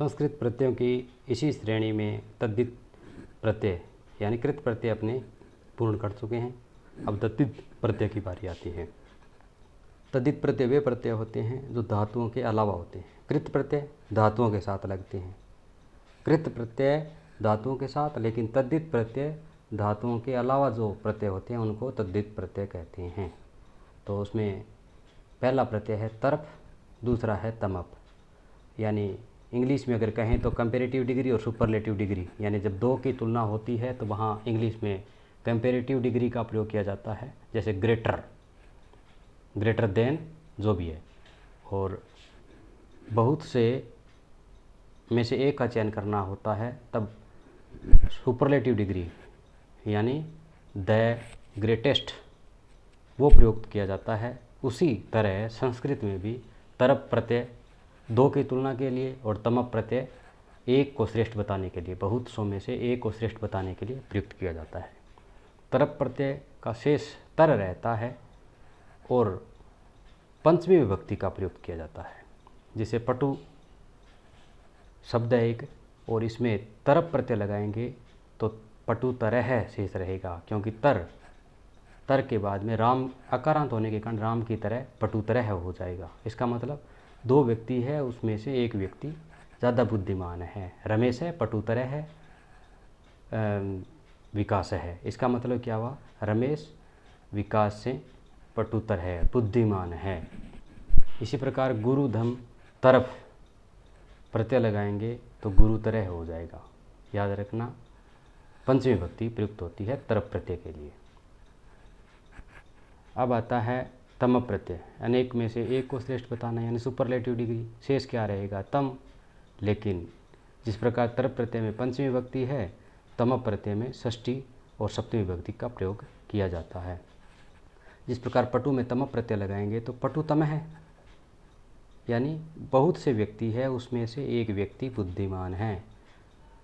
संस्कृत प्रत्ययों की इसी श्रेणी में तद्धित प्रत्यय यानी कृत प्रत्यय अपने पूर्ण कर चुके हैं। अब तद्धित प्रत्यय की बारी आती है। तद्धित प्रत्यय वे प्रत्यय होते हैं जो धातुओं के अलावा होते हैं। कृत प्रत्यय धातुओं के साथ लगते हैं। कृत प्रत्यय धातुओं के साथ, लेकिन तद्धित प्रत्यय धातुओं के अलावा जो प्रत्यय होते हैं उनको तद्धित प्रत्यय कहते हैं। तो उसमें पहला प्रत्यय है तरफ, दूसरा है तमप। यानी इंग्लिश में अगर कहें तो कंपैरेटिव डिग्री और सुपरलेटिव डिग्री, यानी जब दो की तुलना होती है तो वहाँ इंग्लिश में कंपैरेटिव डिग्री का प्रयोग किया जाता है, जैसे ग्रेटर, ग्रेटर देन जो भी है। और बहुत से में से एक का चयन करना होता है तब सुपरलेटिव डिग्री यानी द ग्रेटेस्ट वो प्रयोग किया जाता है। उसी तरह संस्कृत में भी तरप प्रत्यय दो की तुलना के लिए और तमप प्रत्यय एक को श्रेष्ठ बताने के लिए, बहुत सौ में से एक को श्रेष्ठ बताने के लिए प्रयुक्त किया जाता है। तरप प्रत्यय का शेष तर रहता है और पंचमी विभक्ति का प्रयोग किया जाता है। जिसे पटु शब्द है एक, और इसमें तरप प्रत्यय लगाएंगे तो पटु तरह शेष रहेगा, क्योंकि तर के बाद में राम अकारांत होने के कारण राम की तरह पटु तरह हो जाएगा। इसका मतलब दो व्यक्ति है, उसमें से एक व्यक्ति ज़्यादा बुद्धिमान है। रमेश है, पटु तरह है, विकास है। इसका मतलब क्या हुआ? रमेश विकास से पटुतर है, बुद्धिमान है। इसी प्रकार गुरु धम तरफ प्रत्यय लगाएंगे तो गुरु तरह हो जाएगा। याद रखना, पंचमी विभक्ति प्रयुक्त होती है तरफ प्रत्यय के लिए। अब आता है तम प्रत्यय, अनेक में से एक को श्रेष्ठ बताना यानी सुपरलेटिव डिग्री। शेष क्या रहेगा? तम। लेकिन जिस प्रकार तरप प्रत्यय में पंचमी विभक्ति है, तम प्रत्यय में षष्ठी और सप्तमी विभक्ति का प्रयोग किया जाता है। जिस प्रकार पटु में तम प्रत्यय लगाएंगे तो पटु तम है, यानी बहुत से व्यक्ति है, उसमें से एक व्यक्ति बुद्धिमान है,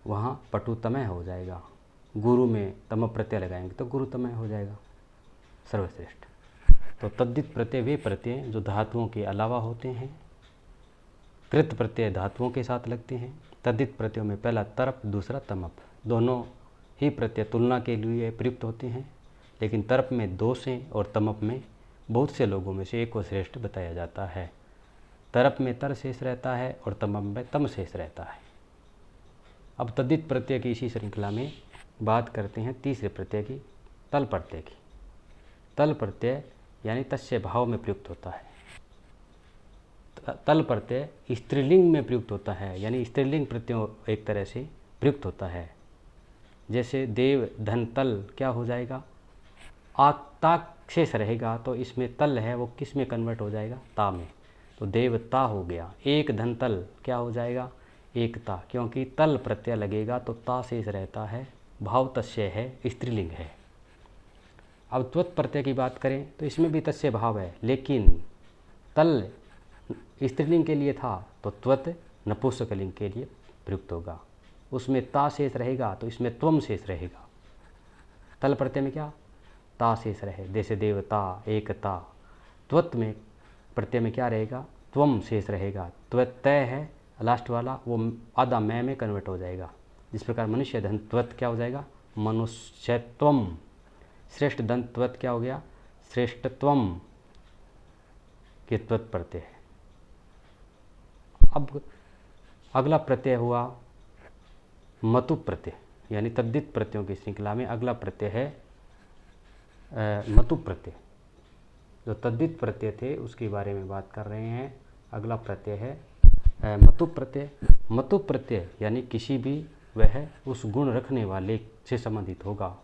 वहाँ पटु तमय हो जाएगा। गुरु में तम प्रत्यय लगाएंगे तो गुरु तमय हो जाएगा, सर्वश्रेष्ठ। तो तद्धित प्रत्यय वे प्रत्यय जो धातुओं के अलावा होते हैं। कृत प्रत्यय धातुओं के साथ लगते हैं। तद्धित प्रत्ययों में पहला तरप, दूसरा तमप, दोनों ही प्रत्यय तुलना के लिए प्रयुक्त होते हैं, लेकिन तरप में दो से और तमप में बहुत से लोगों में से एक को श्रेष्ठ बताया जाता है। तरप में तर शेष रहता है और तमप में तम शेष रहता है। अब तद्धित प्रत्यय की इसी श्रृंखला में बात करते हैं तीसरे प्रत्यय की, तल प्रत्यय की। तल प्रत्यय यानी तस्य भाव में प्रयुक्त होता है। तल प्रत्यय स्त्रीलिंग में प्रयुक्त होता है, यानी स्त्रीलिंग प्रत्ययों एक तरह से प्रयुक्त होता है। जैसे देव धन तल क्या हो जाएगा? ताक शेष रहेगा, तो इसमें तल है वो किस में कन्वर्ट हो जाएगा? ता में। तो देवता हो गया। एक धन तल क्या हो जाएगा? एकता, क्योंकि तल प्रत्यय लगेगा तो ता शेष रहता है, भाव तस्य है, स्त्रीलिंग है। अब त्वत प्रत्यय की बात करें तो इसमें भी तस्य भाव है, लेकिन तल स्त्रीलिंग के लिए था तो त्वत नपुंसकलिंग के लिए प्रयुक्त होगा। उसमें ता शेष रहेगा तो इसमें त्वम शेष रहेगा। तल प्रत्यय में क्या? ता शेष रहे, जैसे देवता, एकता। त्वत में प्रत्यय में क्या रहेगा? त्वम शेष रहेगा। त्वत तय है लास्ट वाला, वो आधा मैं में कन्वर्ट हो जाएगा। जिस प्रकार मनुष्य धन त्वत क्या हो जाएगा? मनुष्यत्वम। श्रेष्ठ धन त्वत क्या हो गया? श्रेष्ठत्वम के त्वत प्रत्यय है। अब अगला प्रत्यय हुआ मतु प्रत्यय, यानी तद्धित प्रत्ययों की श्रृंखला में अगला प्रत्यय है मतु प्रत्यय। जो तद्धित प्रत्यय थे उसके बारे में बात कर रहे हैं। अगला प्रत्यय है मतु प्रत्यय। मतु प्रत्यय यानी किसी भी वह उस गुण रखने वाले से संबंधित होगा,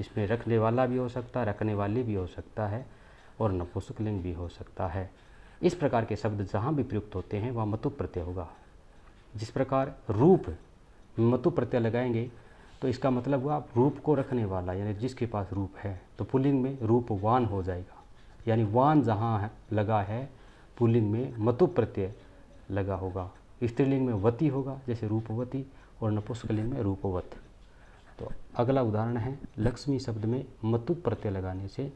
इसमें रखने वाला भी हो सकता है, रखने वाली भी हो सकता है, और नपुंसकलिंग भी हो सकता है। इस प्रकार के शब्द जहाँ भी प्रयुक्त होते हैं वह मतु प्रत्यय होगा। जिस प्रकार रूप मतु प्रत्यय लगाएंगे तो इसका मतलब हुआ रूप को रखने वाला, यानी जिसके पास रूप है, तो पुल्लिंग में रूपवान हो जाएगा। यानी वान जहाँ लगा है पुल्लिंग में मतु प्रत्यय लगा होगा। स्त्रीलिंग में वती होगा, जैसे रूपवती, और नपुंसकलिंग में रूपवत। तो अगला उदाहरण है लक्ष्मी शब्द में मतु प्रत्यय लगाने से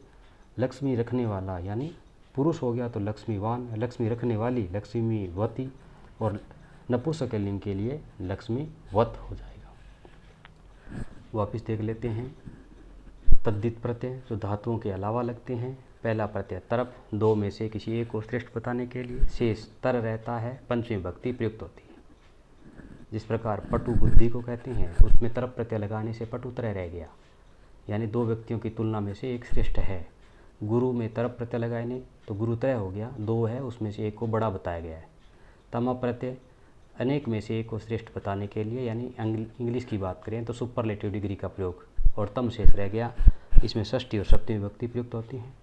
लक्ष्मी रखने वाला, यानी पुरुष हो गया तो लक्ष्मीवान, लक्ष्मी रखने वाली लक्ष्मीवती, और नपुंसकलिंग के लिए लक्ष्मीवत हो जाएगा। वापिस देख लेते हैं। तद्धित प्रत्यय जो धातुओं के अलावा लगते हैं। पहला प्रत्यय तरफ, दो में से किसी एक को श्रेष्ठ बताने के लिए शेष तर रहता है, पंचमी विभक्ति प्रयुक्त होती है। जिस प्रकार पटु बुद्धि को कहते हैं, उसमें तरफ प्रत्यय लगाने से पटुत्रय रह गया, यानी दो व्यक्तियों की तुलना में से एक श्रेष्ठ है। गुरु में तरफ प्रत्यय लगाने तो गुरुत्रय हो गया, दो है उसमें से एक को बड़ा बताया गया है। तम प्रत्यय अनेक में से एक को श्रेष्ठ बताने के लिए, यानी इंग्लिश की बात करें तो सुपरलेटिव डिग्री का प्रयोग, और तम शेष रह गया। इसमें षष्ठी और सप्तमी विभक्ति प्रयुक्त होती हैं।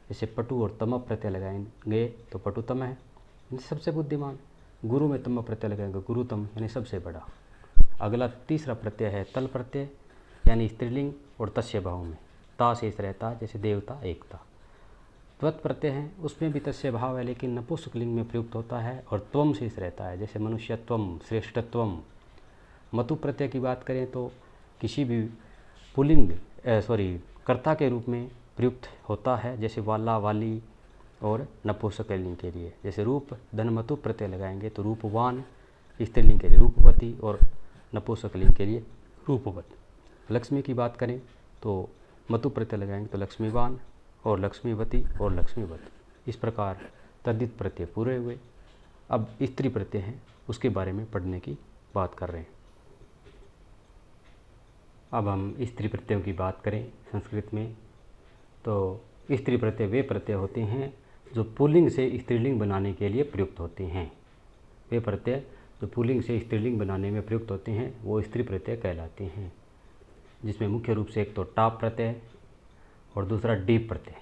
जैसे पटु और तम प्रत्यय लगाएंगे तो पटुतम है, सबसे बुद्धिमान। गुरु में तम प्रत्यय लगाएंगे गुरुतम, यानी सबसे बड़ा। अगला तीसरा प्रत्यय है तल प्रत्यय, यानी स्त्रीलिंग और तस्य भाव में ता शेष रहता है, जैसे देवता एकता। त्वत् प्रत्यय है, उसमें भी तस्य भाव है लेकिन नपुंसकलिंग में प्रयुक्त होता है, और त्वम शेष रहता है, जैसे मनुष्यत्वम, श्रेष्ठत्वम। मतु प्रत्यय की बात करें तो किसी भी पुल्लिंग कर्ता के रूप में प्रयुक्त होता है, जैसे वाला, वाली और नपुंसकलिंग के लिए। जैसे रूप धनमतु प्रत्यय लगाएंगे तो रूपवान, स्त्रीलिंग के लिए रूपवती और नपुंसकलिंग के लिए रूपवत। लक्ष्मी की बात करें तो मतु प्रत्यय लगाएंगे तो लक्ष्मीवान और लक्ष्मीवती और लक्ष्मीवत। इस प्रकार तद्धित प्रत्यय पूरे हुए। अब स्त्री प्रत्यय हैं, उसके बारे में पढ़ने की बात कर रहे हैं। अब हम स्त्री प्रत्ययों की बात करें संस्कृत में तो स्त्री प्रत्यय वे प्रत्यय होते हैं जो पुल्लिंग से स्त्रीलिंग बनाने के लिए प्रयुक्त होते हैं। वे प्रत्यय जो पुल्लिंग से स्त्रीलिंग बनाने में प्रयुक्त होते हैं वो स्त्री प्रत्यय कहलाते हैं, जिसमें मुख्य रूप से एक तो टाप प्रत्यय और दूसरा डीप प्रत्यय।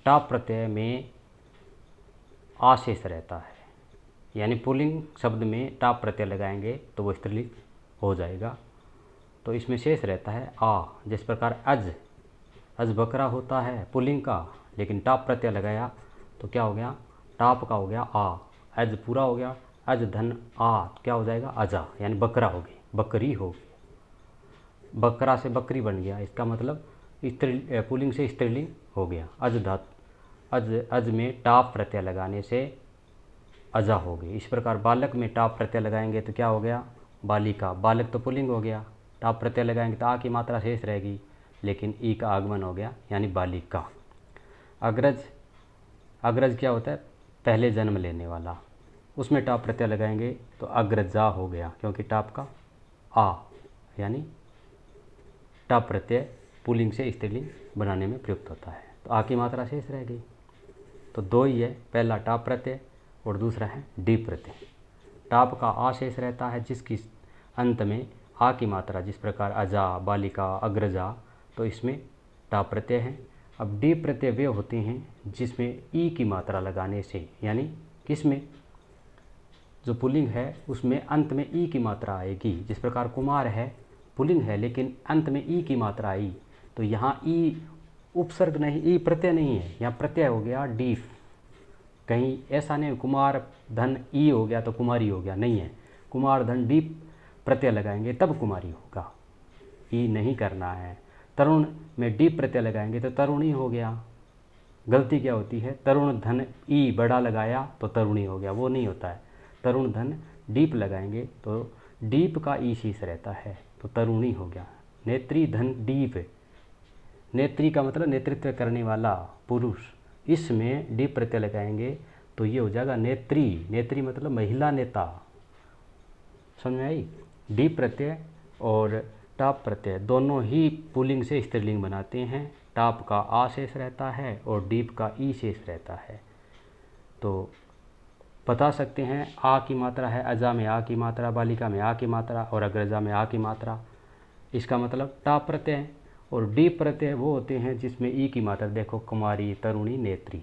टाप प्रत्यय में आशेष रहता है, यानी पुल्लिंग शब्द में टाप प्रत्यय लगाएंगे तो वो स्त्रीलिंग हो जाएगा। तो इसमें शेष रहता है आ, जिस प्रकार अज बकरा होता है पुल्लिंग का, लेकिन टाप प्रत्यय लगाया तो क्या हो गया, टाप का हो गया आ, अज पूरा हो गया, अज धन आ क्या हो जाएगा, अजा, यानी बकरा हो गई, बकरी हो गई, बकरा से बकरी बन गया। इसका मतलब पुल्लिंग से स्त्रीलिंग हो गया। अज में टाप प्रत्यय लगाने से अजा हो गई। इस प्रकार बालक में टाप प्रत्यय लगाएंगे तो क्या हो गया, बालिका। बालक तो पुल्लिंग हो गया, टाप प्रत्यय लगाएंगे तो आ की मात्रा शेष रहेगी, लेकिन ई का आगमन हो गया, यानी बालिका। अग्रज क्या होता है, पहले जन्म लेने वाला, उसमें टाप प्रत्यय लगाएंगे तो अग्रजा हो गया, क्योंकि टाप का आ, यानी टाप प्रत्यय पुल्लिंग से स्त्रीलिंग बनाने में प्रयुक्त होता है। तो आ की मात्रा शेष रह गई। तो दो ही है, पहला टाप प्रत्यय और दूसरा है डीप प्रत्यय। टाप का आ शेष रहता है, जिसकी अंत में आ की मात्रा, जिस प्रकार अजा, बालिका, अग्रजा, तो इसमें टाप प्रत्यय है। अब डीप प्रत्यय वे होते हैं जिसमें ई की मात्रा लगाने से, यानी किसमें, जो पुल्लिंग है उसमें अंत में ई की मात्रा आएगी। जिस प्रकार कुमार है पुल्लिंग है लेकिन अंत में ई की मात्रा आई, तो यहाँ ई उपसर्ग नहीं, ई प्रत्यय नहीं है, यहाँ प्रत्यय हो गया डीप। कहीं ऐसा नहीं कुमार धन ई हो गया तो कुमारी हो गया, नहीं है। कुमार धन डीप प्रत्यय लगाएंगे तब कुमारी होगा, ई नहीं करना है। तरुण में डीप प्रत्यय लगाएंगे तो तरुणी हो गया। गलती क्या होती है, तरुण धन ई बड़ा लगाया तो तरुणी हो गया, वो नहीं होता है। तरुण धन डीप लगाएंगे तो डीप का ई शेष रहता है, तो तरुणी हो गया। नेत्री धन डीप, नेत्री का मतलब नेतृत्व करने वाला पुरुष, इसमें डीप प्रत्यय लगाएंगे तो ये हो जाएगा नेत्री। नेत्री मतलब महिला नेता, समझ में आई। डीप प्रत्यय और टाप प्रत्यय दोनों ही पुल्लिंग से स्त्रीलिंग बनाते हैं। टाप का आ शेष रहता है और डीप का ई शेष रहता है। तो बता सकते हैं आ की मात्रा है, अजा में आ की मात्रा, बालिका में आ की मात्रा और अग्रजा में आ की मात्रा। इसका मतलब टाप प्रत्यय है। और डीप प्रत्यय वो होते हैं जिसमें ई की मात्रा, देखो कुमारी, तरुणी, नेत्री।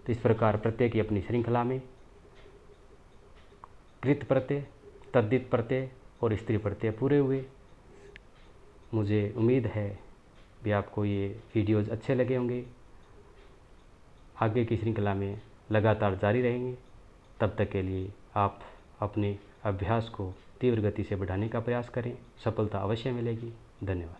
तो इस प्रकार प्रत्यय की अपनी श्रृंखला में कृत प्रत्यय, तद्धित प्रत्यय और स्त्री प्रत्यय पूरे हुए। मुझे उम्मीद है भी आपको ये वीडियोज़ अच्छे लगे होंगे। आगे की श्रृंखला में लगातार जारी रहेंगे। तब तक के लिए आप अपने अभ्यास को तीव्र गति से बढ़ाने का प्रयास करें, सफलता अवश्य मिलेगी। धन्यवाद।